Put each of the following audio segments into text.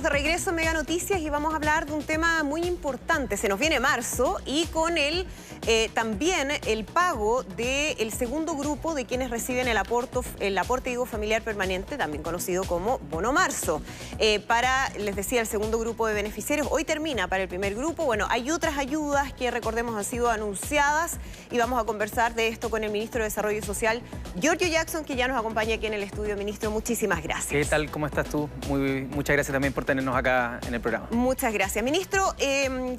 de regreso en Mega Noticias y vamos a hablar de un tema muy importante. Se nos viene marzo y con él también el pago del segundo grupo de quienes reciben el aporte familiar permanente, también conocido como Bono Marzo. Les decía, el segundo grupo de beneficiarios hoy termina para el primer grupo. Bueno, hay otras ayudas que recordemos han sido anunciadas y vamos a conversar de esto con el ministro de Desarrollo Social, Giorgio Jackson, que ya nos acompaña aquí en el estudio. Ministro, muchísimas gracias. ¿Qué tal? ¿Cómo estás tú? Muchas gracias también por tenernos acá en el programa. Muchas gracias. Ministro,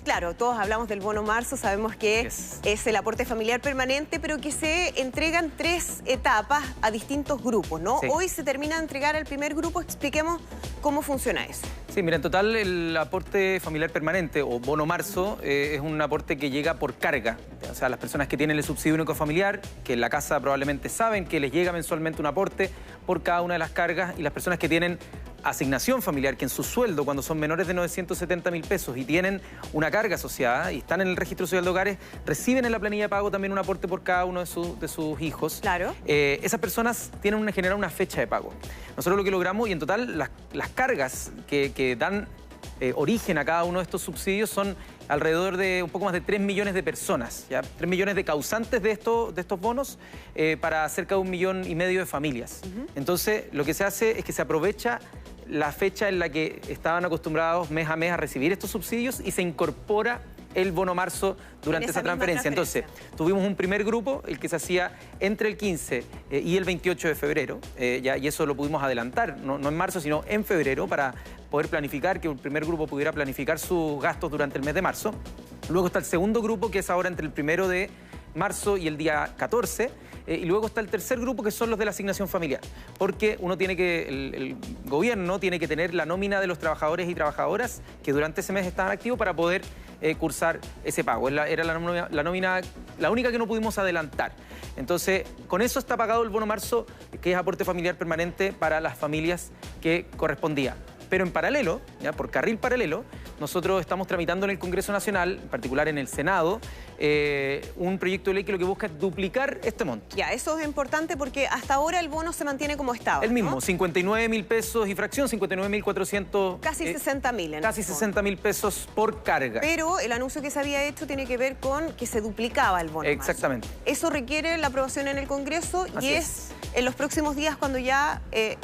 claro, todos hablamos del Bono Marzo, sabemos que es el aporte familiar permanente, pero que se entregan 3 etapas a distintos grupos, ¿no? Sí. Hoy se termina de entregar al primer grupo, expliquemos cómo funciona eso. Sí, mira, en total el aporte familiar permanente o Bono Marzo es un aporte que llega por carga. O sea, las personas que tienen el subsidio único familiar, que en la casa probablemente saben que les llega mensualmente un aporte por cada una de las cargas, y las personas que tienen asignación familiar, que en su sueldo, cuando son menores de 970.000 pesos y tienen una carga asociada y están en el registro social de hogares, reciben en la planilla de pago también un aporte por cada uno de sus hijos. Claro. Esas personas tienen generar una fecha de pago. Nosotros lo que logramos, y en total las cargas que dan origen a cada uno de estos subsidios son alrededor de un poco más de 3 millones de personas, ¿ya? 3 millones de causantes de estos bonos para cerca de 1,5 millones de familias. Entonces, lo que se hace es que se aprovecha la fecha en la que estaban acostumbrados mes a mes a recibir estos subsidios y se incorpora el Bono Marzo durante esa transferencia. Entonces, tuvimos un primer grupo, el que se hacía entre el 15 y el 28 de febrero, y eso lo pudimos adelantar, no en marzo, sino en febrero, para poder planificar, que el primer grupo pudiera planificar sus gastos durante el mes de marzo. Luego está el segundo grupo, que es ahora entre el 1 de marzo y el día 14, y luego está el tercer grupo, que son los de la asignación familiar, porque el gobierno tiene que tener la nómina de los trabajadores y trabajadoras que durante ese mes estaban activos para poder cursar ese pago. Era la nómina, la única que no pudimos adelantar. Entonces, con eso está pagado el Bono Marzo, que es aporte familiar permanente para las familias que correspondía. Pero en paralelo, ¿ya? Por carril paralelo, nosotros estamos tramitando en el Congreso Nacional, en particular en el Senado, un proyecto de ley que lo que busca es duplicar este monto. Ya, eso es importante porque hasta ahora el bono se mantiene como estaba, el mismo, ¿no? 59.000 pesos y fracción, 59.400... Casi 60.000. Casi 60.000 pesos por carga. Pero el anuncio que se había hecho tiene que ver con que se duplicaba el bono. Exactamente. Marzo. Eso requiere la aprobación en el Congreso. Así y es en los próximos días cuando ya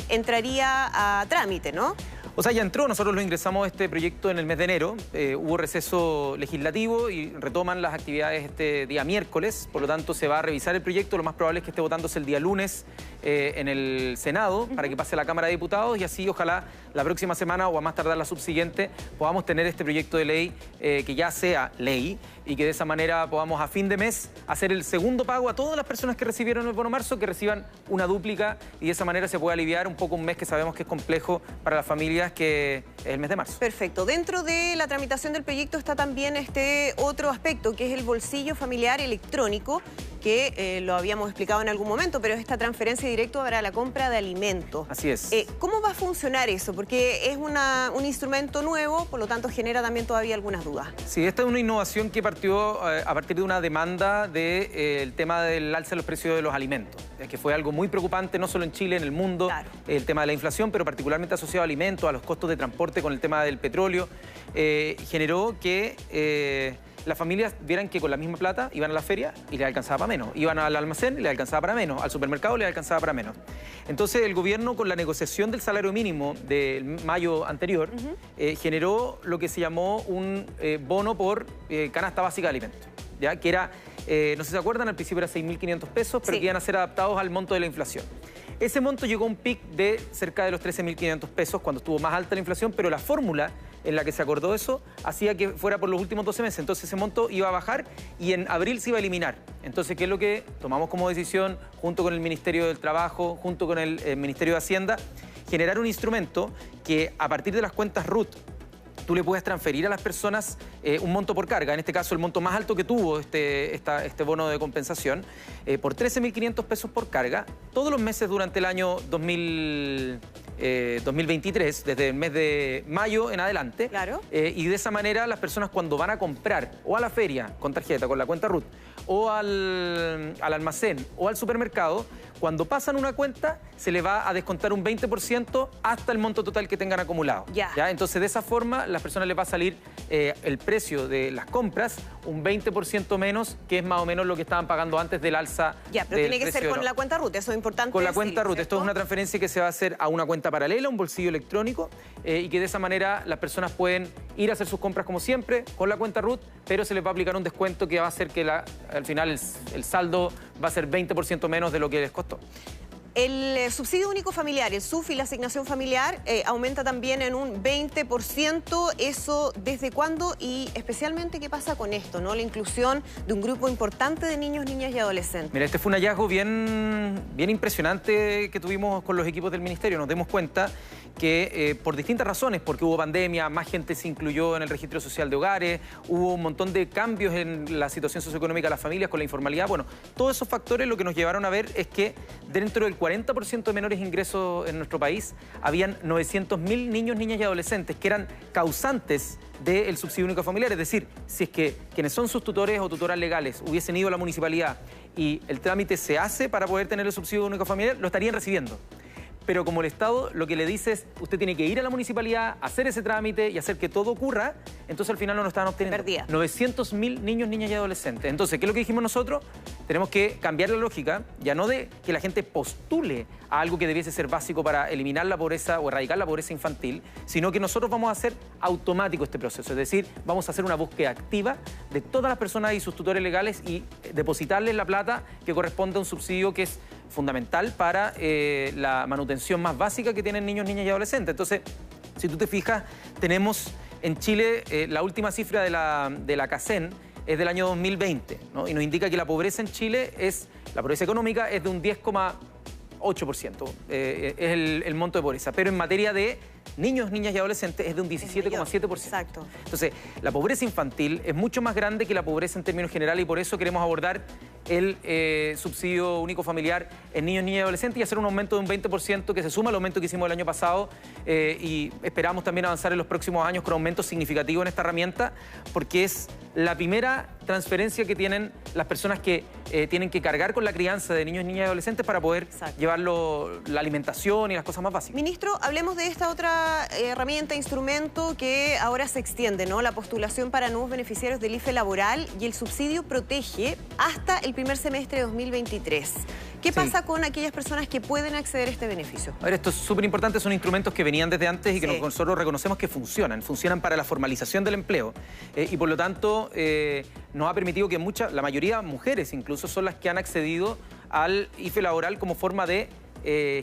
entraría a trámite, ¿no? O sea, ya entró, nosotros lo ingresamos este proyecto en el mes de enero, hubo receso legislativo y retoman las actividades este día miércoles, por lo tanto se va a revisar el proyecto, lo más probable es que esté votándose el día lunes en el Senado para que pase a la Cámara de Diputados y así ojalá la próxima semana o a más tardar la subsiguiente podamos tener este proyecto de ley que ya sea ley y que de esa manera podamos a fin de mes hacer el segundo pago a todas las personas que recibieron el Bono Marzo, que reciban una dúplica y de esa manera se puede aliviar un poco un mes que sabemos que es complejo para las familias, que es el mes de marzo. Perfecto. Dentro de la tramitación del proyecto está también este otro aspecto, que es el bolsillo familiar electrónico, que lo habíamos explicado en algún momento, pero es esta transferencia directa para la compra de alimentos. Así es. ¿Cómo va a funcionar eso? Porque es un instrumento nuevo, por lo tanto genera también todavía algunas dudas. Sí, esta es una innovación que partió a partir de una demanda del tema del alza de los precios de los alimentos, que fue algo muy preocupante no solo en Chile, en el mundo, claro. El tema de la inflación, pero particularmente asociado a alimentos, a los costos de transporte con el tema del petróleo, generó que las familias vieran que con la misma plata iban a la feria y les alcanzaba para menos. Iban al almacén y les alcanzaba para menos. Al supermercado les alcanzaba para menos. Entonces el gobierno, con la negociación del salario mínimo del mayo anterior, generó lo que se llamó un bono por canasta básica de alimentos, ¿ya? Que era, no sé si se acuerdan, al principio era 6.500 pesos, pero que iban a ser adaptados al monto de la inflación. Ese monto llegó a un pic de cerca de los 13.500 pesos cuando estuvo más alta la inflación, pero la fórmula en la que se acordó eso hacía que fuera por los últimos 12 meses. Entonces ese monto iba a bajar y en abril se iba a eliminar. Entonces, ¿qué es lo que tomamos como decisión junto con el Ministerio del Trabajo, junto con el Ministerio de Hacienda? Generar un instrumento que a partir de las cuentas RUT tú le puedes transferir a las personas un monto por carga, en este caso el monto más alto que tuvo este bono de compensación, por 13.500 pesos por carga, todos los meses durante el año 2023, desde el mes de mayo en adelante. Claro. Y de esa manera las personas cuando van a comprar o a la feria con tarjeta, con la cuenta RUT, o al almacén o al supermercado, Cuando pasan una cuenta, se le va a descontar un 20% hasta el monto total que tengan acumulado. Ya. Entonces, de esa forma, a las personas les va a salir el precio de las compras un 20% menos, que es más o menos lo que estaban pagando antes del alza. Ya, pero tiene que ser con la cuenta RUT, eso es importante. Con la cuenta RUT. Esto es una transferencia que se va a hacer a una cuenta paralela, un bolsillo electrónico, y que de esa manera las personas pueden ir a hacer sus compras como siempre con la cuenta RUT, pero se les va a aplicar un descuento que va a hacer que al final el saldo va a ser 20% menos de lo que les costó. El subsidio único familiar, el SUF y la asignación familiar aumenta también en un 20%. ¿Eso desde cuándo? Y especialmente, ¿qué pasa con esto, ¿no? La inclusión de un grupo importante de niños, niñas y adolescentes. Mira, este fue un hallazgo bien impresionante que tuvimos con los equipos del Ministerio. Nos dimos cuenta que por distintas razones, porque hubo pandemia, más gente se incluyó en el registro social de hogares, hubo un montón de cambios en la situación socioeconómica de las familias con la informalidad. Bueno, todos esos factores lo que nos llevaron a ver es que dentro del 40% de menores ingresos en nuestro país, habían 900.000 niños, niñas y adolescentes que eran causantes del subsidio único familiar. Es decir, si es que quienes son sus tutores o tutoras legales hubiesen ido a la municipalidad y el trámite se hace para poder tener el subsidio único familiar, lo estarían recibiendo. Pero como el Estado lo que le dice es, usted tiene que ir a la municipalidad, hacer ese trámite y hacer que todo ocurra, entonces al final no lo estaban obteniendo. 900.000 niños, niñas y adolescentes. Entonces, ¿qué es lo que dijimos nosotros? Tenemos que cambiar la lógica, ya no de que la gente postule a algo que debiese ser básico para eliminar la pobreza o erradicar la pobreza infantil, sino que nosotros vamos a hacer automático este proceso. Es decir, vamos a hacer una búsqueda activa de todas las personas y sus tutores legales y depositarles la plata que corresponde a un subsidio que es fundamental para la manutención más básica que tienen niños, niñas y adolescentes. Entonces, si tú te fijas, tenemos en Chile la última cifra de la CACEN es del año 2020, ¿no? Y nos indica que la pobreza en Chile la pobreza económica es de un 10,8%, es el monto de pobreza, pero en materia de niños, niñas y adolescentes es de un 17,7%. Exacto. Entonces, la pobreza infantil es mucho más grande que la pobreza en términos generales y por eso queremos abordar el subsidio único familiar en niños, niñas y adolescentes y hacer un aumento de un 20% que se suma al aumento que hicimos el año pasado y esperamos también avanzar en los próximos años con aumentos significativos en esta herramienta porque es la primera transferencia que tienen las personas que tienen que cargar con la crianza de niños, niñas y adolescentes para poder llevarlo la alimentación y las cosas más básicas. Ministro, hablemos de esta otra herramienta, instrumento que ahora se extiende, ¿no? La postulación para nuevos beneficiarios del IFE laboral y el subsidio protege hasta el primer semestre de 2023. ¿Qué pasa con aquellas personas que pueden acceder a este beneficio? A ver, esto es súper importante, son instrumentos que venían desde antes y que nosotros reconocemos que funcionan para la formalización del empleo y por lo tanto nos ha permitido que la mayoría mujeres incluso son las que han accedido al IFE laboral como forma de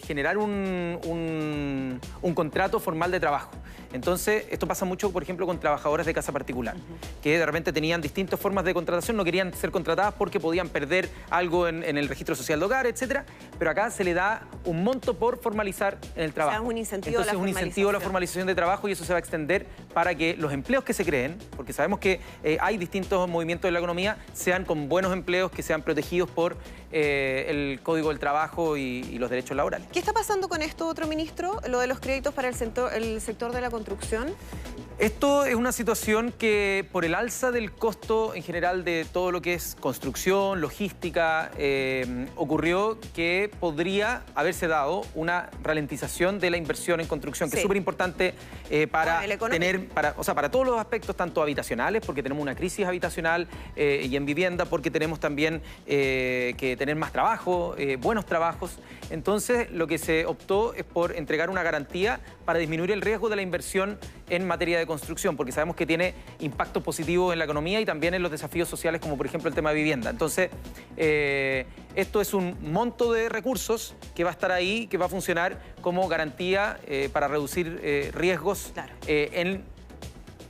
generar un contrato formal de trabajo. Entonces, esto pasa mucho, por ejemplo, con trabajadoras de casa particular, que de repente tenían distintas formas de contratación, no querían ser contratadas porque podían perder algo en el registro social de hogar, etcétera, pero acá se le da un monto por formalizar en el trabajo. O sea, es un incentivo. Entonces, es un incentivo a la formalización de trabajo y eso se va a extender para que los empleos que se creen, porque sabemos que hay distintos movimientos de la economía, sean con buenos empleos que sean protegidos por el Código del Trabajo y los derechos laborales. ¿Qué está pasando con esto, otro ministro? Lo de los créditos para el sector de la construcción. Esto es una situación que por el alza del costo en general de todo lo que es construcción, logística, ocurrió que podría haberse dado una ralentización de la inversión en construcción, que es súper importante para todos los aspectos, tanto habitacionales, porque tenemos una crisis habitacional y en vivienda, porque tenemos también que tener más trabajo, buenos trabajos. Entonces, lo que se optó es por entregar una garantía para disminuir el riesgo de la inversión en materia de construcción, porque sabemos que tiene impactos positivos en la economía y también en los desafíos sociales, como por ejemplo el tema de vivienda. Entonces, esto es un monto de recursos que va a estar ahí, que va a funcionar como garantía para reducir riesgos en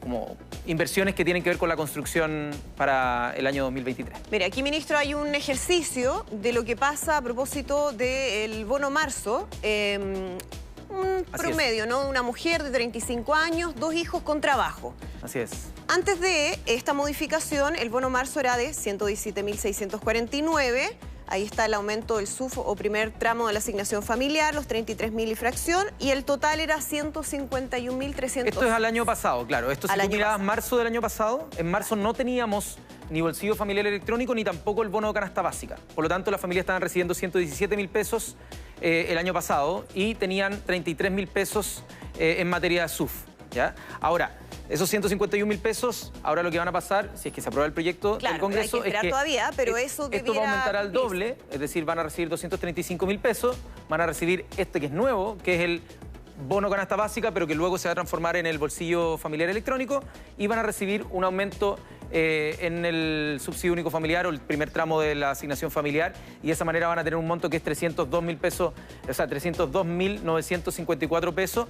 como inversiones que tienen que ver con la construcción para el año 2023. Mire, aquí, ministro, hay un ejercicio de lo que pasa a propósito del bono marzo. Un promedio, ¿no? Una mujer de 35 años, 2 hijos con trabajo. Así es. Antes de esta modificación, el bono marzo era de 117.649. Ahí está el aumento del SUF o primer tramo de la asignación familiar, los 33.000 y fracción, y el total era 151.300. Esto es al año pasado, claro. Esto si tú mirabas marzo del año pasado, en marzo no teníamos ni bolsillo familiar electrónico ni tampoco el bono de canasta básica. Por lo tanto, las familias estaban recibiendo 117.000 pesos el año pasado y tenían 33.000 pesos en materia de SUF, ¿ya? Ahora, esos 151.000 pesos, ahora lo que van a pasar, si es que se aprueba el proyecto del Congreso, hay que esperar todavía, pero eso esto va a aumentar al doble, es decir, van a recibir 235.000 pesos, van a recibir este que es nuevo, que es el bono canasta básica, pero que luego se va a transformar en el bolsillo familiar electrónico, y van a recibir un aumento en el subsidio único familiar o el primer tramo de la asignación familiar, y de esa manera van a tener un monto que es 302.000 pesos, o sea, 302.954 pesos.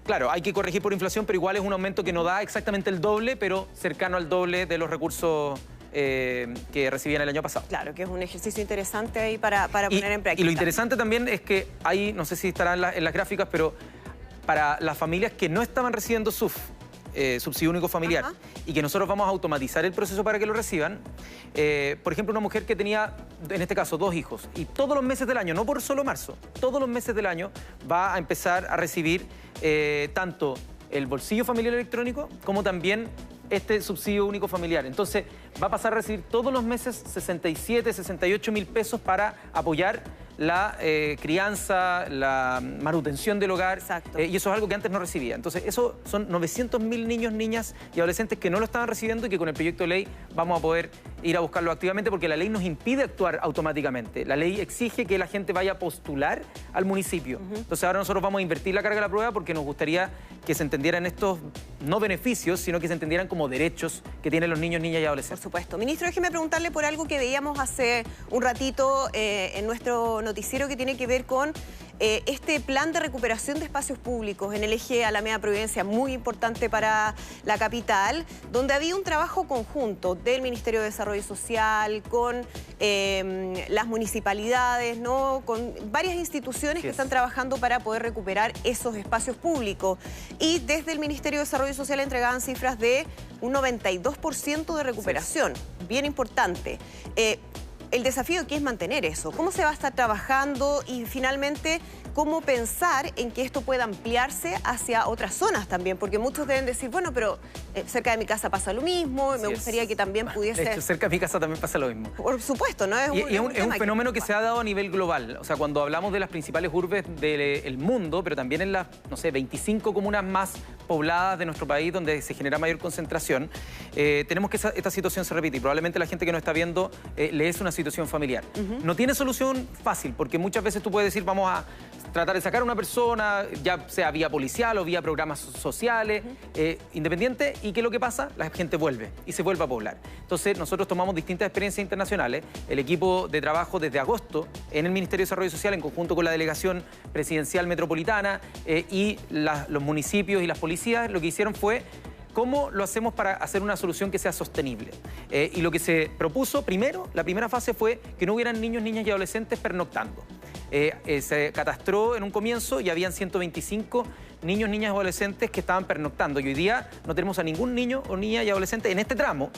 Claro, hay que corregir por inflación, pero igual es un aumento que no da exactamente el doble, pero cercano al doble de los recursos que recibían el año pasado. Claro, que es un ejercicio interesante ahí para poner en práctica. Y lo interesante también es que hay, no sé si estará en las gráficas, pero para las familias que no estaban recibiendo SUF, subsidio único familiar, y que nosotros vamos a automatizar el proceso para que lo reciban. Por ejemplo, una mujer que tenía, en este caso, 2 hijos, y todos los meses del año, no por solo marzo, todos los meses del año va a empezar a recibir tanto el bolsillo familiar electrónico como también este subsidio único familiar. Entonces, va a pasar a recibir todos los meses 68.000 pesos para apoyar la crianza, la manutención del hogar. Exacto. Y eso es algo que antes no recibía. Entonces, eso son 900.000 niños, niñas y adolescentes que no lo estaban recibiendo y que con el proyecto de ley vamos a poder ir a buscarlo activamente, porque la ley nos impide actuar automáticamente. La ley exige que la gente vaya a postular al municipio. Entonces, ahora nosotros vamos a invertir la carga de la prueba porque nos gustaría que se entendieran estos, no beneficios, sino que se entendieran como derechos que tienen los niños, niñas y adolescentes. Por supuesto. Ministro, déjeme preguntarle por algo que veíamos hace un ratito en nuestro noticiero, que tiene que ver con este plan de recuperación de espacios públicos en el eje Alameda Providencia, muy importante para la capital, donde había un trabajo conjunto del Ministerio de Desarrollo Social, con las municipalidades, ¿no? Con varias instituciones que están trabajando para poder recuperar esos espacios públicos. Y desde el Ministerio de Desarrollo Social entregaban cifras de un 92% de recuperación, bien importante. El desafío aquí es mantener eso. ¿Cómo se va a estar trabajando? Y finalmente, ¿cómo pensar en que esto pueda ampliarse hacia otras zonas también? Porque muchos deben decir, bueno, pero cerca de mi casa pasa lo mismo, me gustaría que también pudiese... De hecho, cerca de mi casa también pasa lo mismo. Por supuesto, ¿no? Es un fenómeno que se ha dado a nivel global. O sea, cuando hablamos de las principales urbes del mundo, pero también en las, no sé, 25 comunas más pobladas de nuestro país, donde se genera mayor concentración, tenemos que esta situación se repite. Y probablemente la gente que nos está viendo le es una situación familiar. No tiene solución fácil, porque muchas veces tú puedes decir, vamos a tratar de sacar a una persona, ya sea vía policial o vía programas sociales, independiente, y ¿qué es lo que pasa? La gente vuelve y se vuelve a poblar. Entonces, nosotros tomamos distintas experiencias internacionales. El equipo de trabajo desde agosto en el Ministerio de Desarrollo Social, en conjunto con la Delegación Presidencial Metropolitana y los municipios y las policías, lo que hicieron fue ¿cómo lo hacemos para hacer una solución que sea sostenible? Y lo que se propuso primero, la primera fase fue que no hubieran niños, niñas y adolescentes pernoctando. Se catastró en un comienzo y habían 125 niños, niñas y adolescentes que estaban pernoctando. Y hoy día no tenemos a ningún niño o niña y adolescente en este tramo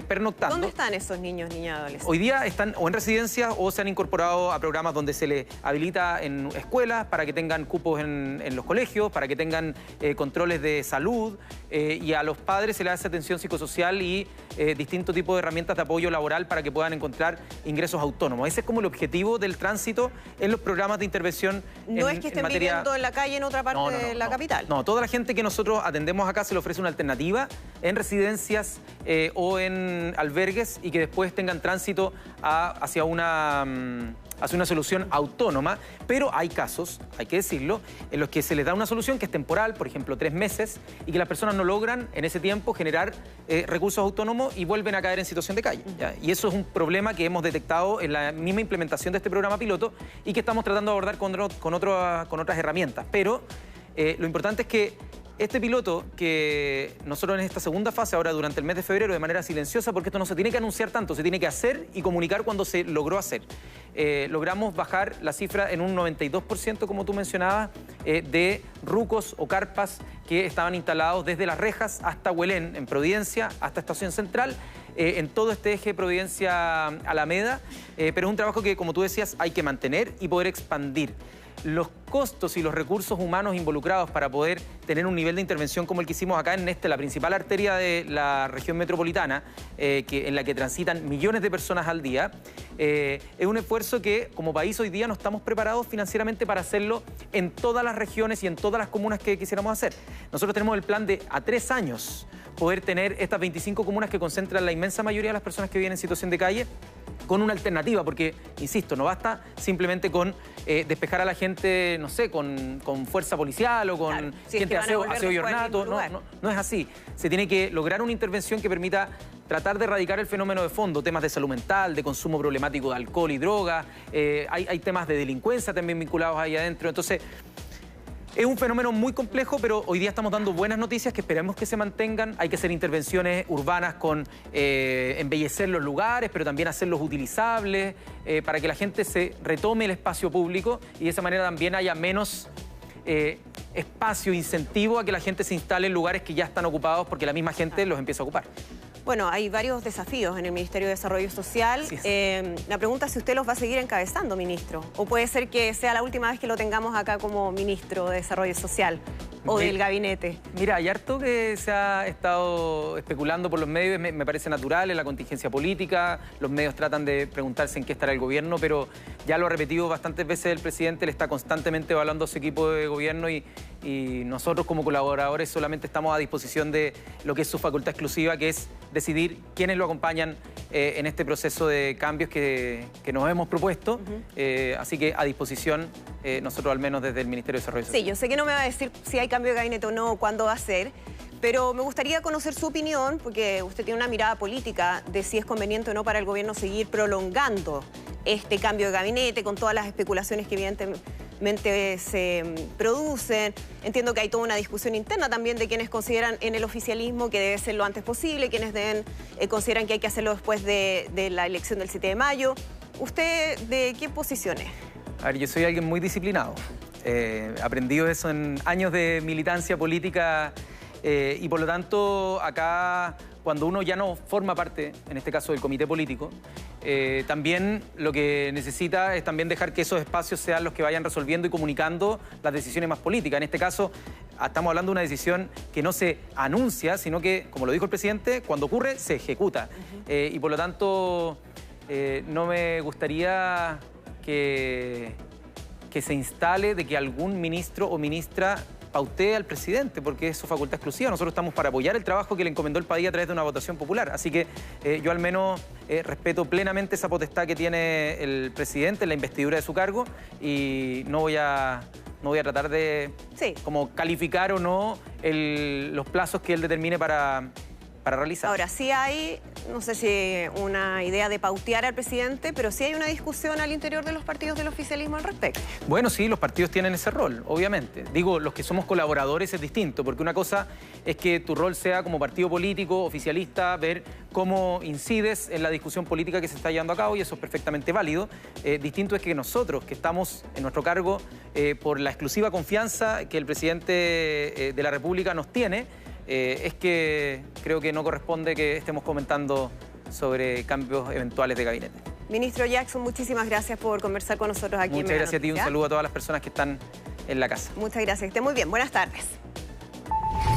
pernoctando. ¿Dónde están esos niños, niñas y adolescentes? Hoy día están o en residencias o se han incorporado a programas donde se les habilita en escuelas para que tengan cupos en los colegios, para que tengan controles de salud, y a los padres se les hace atención psicosocial y distintos tipos de herramientas de apoyo laboral para que puedan encontrar ingresos autónomos. Ese es como el objetivo del tránsito en los programas de intervención. No es que estén viviendo en la calle en otra parte de la capital. No, toda la gente que nosotros atendemos acá se le ofrece una alternativa en residencias o en albergues, y que después tengan tránsito hacia una solución autónoma. Pero hay casos, hay que decirlo, en los que se les da una solución que es temporal, por ejemplo 3 meses, y que las personas no logran en ese tiempo generar recursos autónomos y vuelven a caer en situación de calle, ¿ya? Y eso es un problema que hemos detectado en la misma implementación de este programa piloto y que estamos tratando de abordar con otras herramientas. Pero lo importante es que este piloto, que nosotros en esta segunda fase, ahora durante el mes de febrero, de manera silenciosa, porque esto no se tiene que anunciar tanto, se tiene que hacer y comunicar cuando se logró hacer. Logramos bajar la cifra en un 92%, como tú mencionabas, de rucos o carpas que estaban instalados desde Las Rejas hasta Huelén, en Providencia, hasta Estación Central, en todo este eje Providencia-Alameda, pero es un trabajo que, como tú decías, hay que mantener y poder expandir. Los costos y los recursos humanos involucrados para poder tener un nivel de intervención como el que hicimos acá en la principal arteria de la región metropolitana, en la que transitan millones de personas al día, es un esfuerzo que como país hoy día no estamos preparados financieramente para hacerlo en todas las regiones y en todas las comunas que quisiéramos hacer. Nosotros tenemos el plan de a 3 años poder tener estas 25 comunas que concentran la inmensa mayoría de las personas que viven en situación de calle, con una alternativa, porque, insisto, no basta simplemente con despejar a la gente, no sé, con fuerza policial o con claro, si gente es que aseo y ornato. No es así. Se tiene que lograr una intervención que permita tratar de erradicar el fenómeno de fondo, temas de salud mental, de consumo problemático de alcohol y droga, hay temas de delincuencia también vinculados ahí adentro. Entonces, es un fenómeno muy complejo, pero hoy día estamos dando buenas noticias que esperemos que se mantengan. Hay que hacer intervenciones urbanas con embellecer los lugares, pero también hacerlos utilizables, para que la gente se retome el espacio público y de esa manera también haya menos espacio, incentivo a que la gente se instale en lugares que ya están ocupados porque la misma gente los empieza a ocupar. Bueno, hay varios desafíos en el Ministerio de Desarrollo Social. La pregunta es si usted los va a seguir encabezando, ministro. O puede ser que sea la última vez que lo tengamos acá como ministro de Desarrollo Social o del gabinete. Mira, hay harto que se ha estado especulando por los medios, me parece natural, en la contingencia política. Los medios tratan de preguntarse en qué estará el gobierno, pero ya lo ha repetido bastantes veces el presidente, le está constantemente evaluando a su equipo de gobierno y nosotros como colaboradores solamente estamos a disposición de lo que es su facultad exclusiva, que es decidir quiénes lo acompañan en este proceso de cambios que nos hemos propuesto. Así que a disposición, nosotros al menos desde el Ministerio de Desarrollo Social. Sí, yo sé que no me va a decir si hay cambio de gabinete o no, cuándo va a ser, pero me gustaría conocer su opinión, porque usted tiene una mirada política de si es conveniente o no para el gobierno seguir prolongando este cambio de gabinete con todas las especulaciones que evidentemente se producen. Entiendo que hay toda una discusión interna también de quienes consideran en el oficialismo que debe ser lo antes posible, quienes consideran que hay que hacerlo después de la elección del 7 de mayo. ¿Usted de qué posición es? A ver, yo soy alguien muy disciplinado. Aprendido eso en años de militancia política y por lo tanto acá, cuando uno ya no forma parte, en este caso del comité político, también lo que necesita es también dejar que esos espacios sean los que vayan resolviendo y comunicando las decisiones más políticas. En este caso, estamos hablando de una decisión que no se anuncia, sino que, como lo dijo el presidente, cuando ocurre, se ejecuta. Y por lo tanto, no me gustaría que se instale de que algún ministro o ministra pautee al presidente, porque es su facultad exclusiva. Nosotros estamos para apoyar el trabajo que le encomendó el país a través de una votación popular. Así que yo al menos respeto plenamente esa potestad que tiene el presidente en la investidura de su cargo y no voy a tratar de como calificar o no los plazos que él determine para realizar. Ahora, sí hay, no sé si una idea de pautear al presidente, pero sí hay una discusión al interior de los partidos del oficialismo al respecto. Bueno, sí, los partidos tienen ese rol, obviamente. Digo, los que somos colaboradores es distinto, porque una cosa es que tu rol sea como partido político, oficialista, ver cómo incides en la discusión política que se está llevando a cabo, y eso es perfectamente válido. Distinto es que nosotros, que estamos en nuestro cargo por la exclusiva confianza que el presidente de la República nos tiene, es que creo que no corresponde que estemos comentando sobre cambios eventuales de gabinete. Ministro Jackson, muchísimas gracias por conversar con nosotros aquí. Muchas gracias a ti, un saludo a todas las personas que están en la casa. Muchas gracias, que esté muy bien. Buenas tardes.